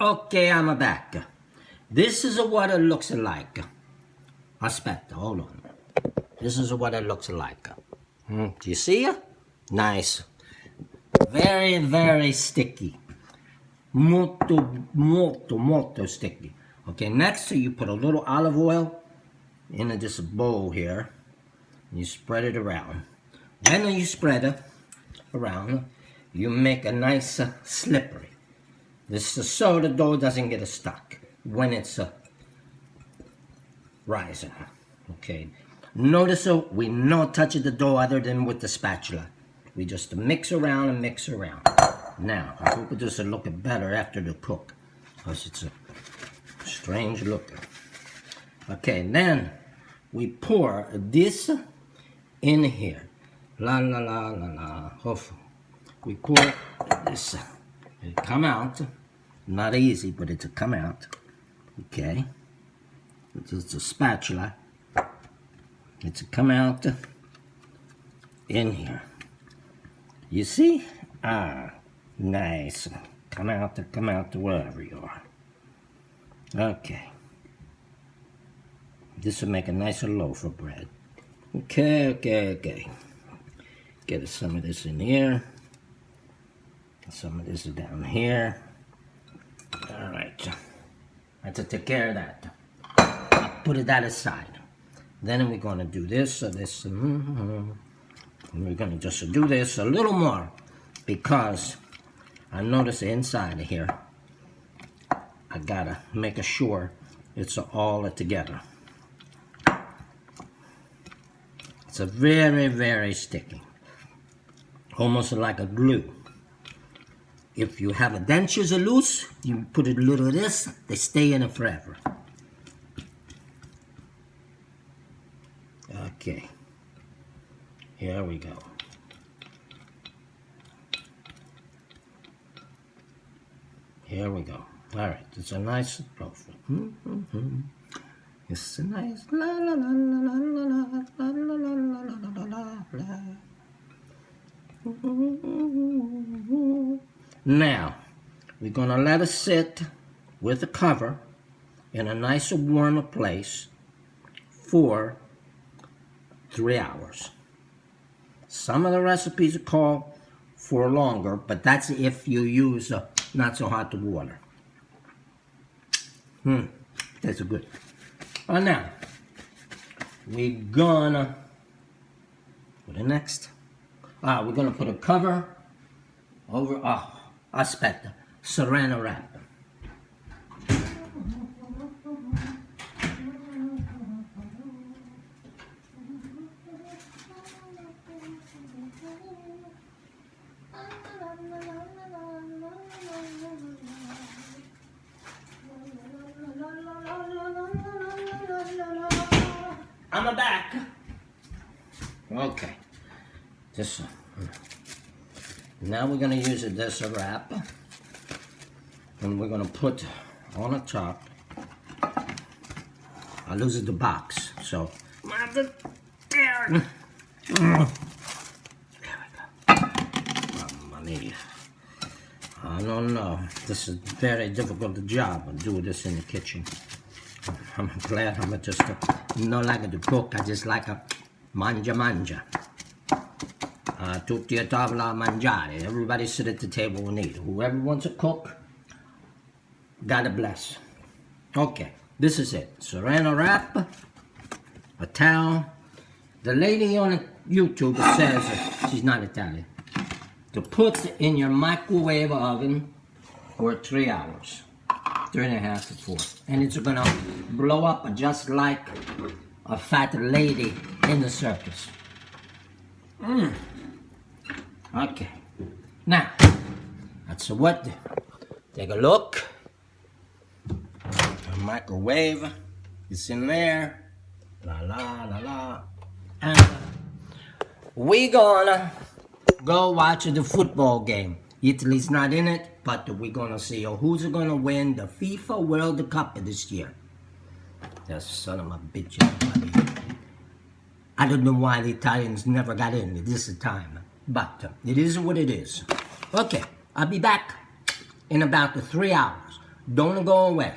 Okay, I'm back. This is what it looks like. Aspetta, hold on. This is what it looks like. Do you see it? Nice. Very, very sticky. Molto sticky. Okay, next you put a little olive oil in this bowl here. You spread it around. When you spread it around, you make a nice slippery. This is so the dough doesn't get stuck when it's rising. Okay. Notice we not touch the dough other than with the spatula. We just mix around and mix around. Now, I hope this will look better after the cook, because it's a strange looking. Okay, then we pour this in here. La la la la la. Hopefully. We pour this. It come out. Not easy, but it'll come out. Okay. It's a spatula. It's come out in here. You see? Ah, nice. Come out wherever you are. Okay. This will make a nicer loaf of bread. Okay. Get some of this in here. Some of this is down here. All right. I have to take care of that. I'll put that aside. Then we're going to do this. And we're going to just do this a little more, because I notice inside of here, I got to make sure it's all together. It's a very, very sticky. Almost like a glue. If you have a dentures loose, you put a little of this, they stay in it forever. Okay. Here we go. Here we go. All right, it's a nice loaf. It's a nice la la la la la la la la la la la. Now, we're going to let it sit with a cover in a nice warm place for 3 hours. Some of the recipes call for longer, but that's if you use not so hot water. That's good. Now, we're gonna put it next. We're gonna put a cover over. Aspetta, saran wrap. I'm back. Okay. This one. Now we're going to use this wrap, and we're going to put on the top. I lose the box, so there we go. Mamma mia. I don't know. This is a very difficult job. I do this in the kitchen. I'm glad I'm just not like to cook. I just like a mangia. Tutti a tavola a mangiare. Everybody sit at the table and eat. Whoever wants to cook, God bless. Okay, this is it. Saran wrap, a towel. The lady on YouTube says, she's not Italian, to put in your microwave oven for 3 hours. 3.5 to 4. And it's gonna blow up just like a fat lady in the circus. Okay. Now, that's what. Take a look. The microwave is in there. La la la la. And we're gonna go watch the football game. Italy's not in it, but we're gonna see who's gonna win the FIFA World Cup this year. That son of a bitch. I don't know why the Italians never got in this time, but it is what it is. Okay, I'll be back in about 3 hours. Don't go away.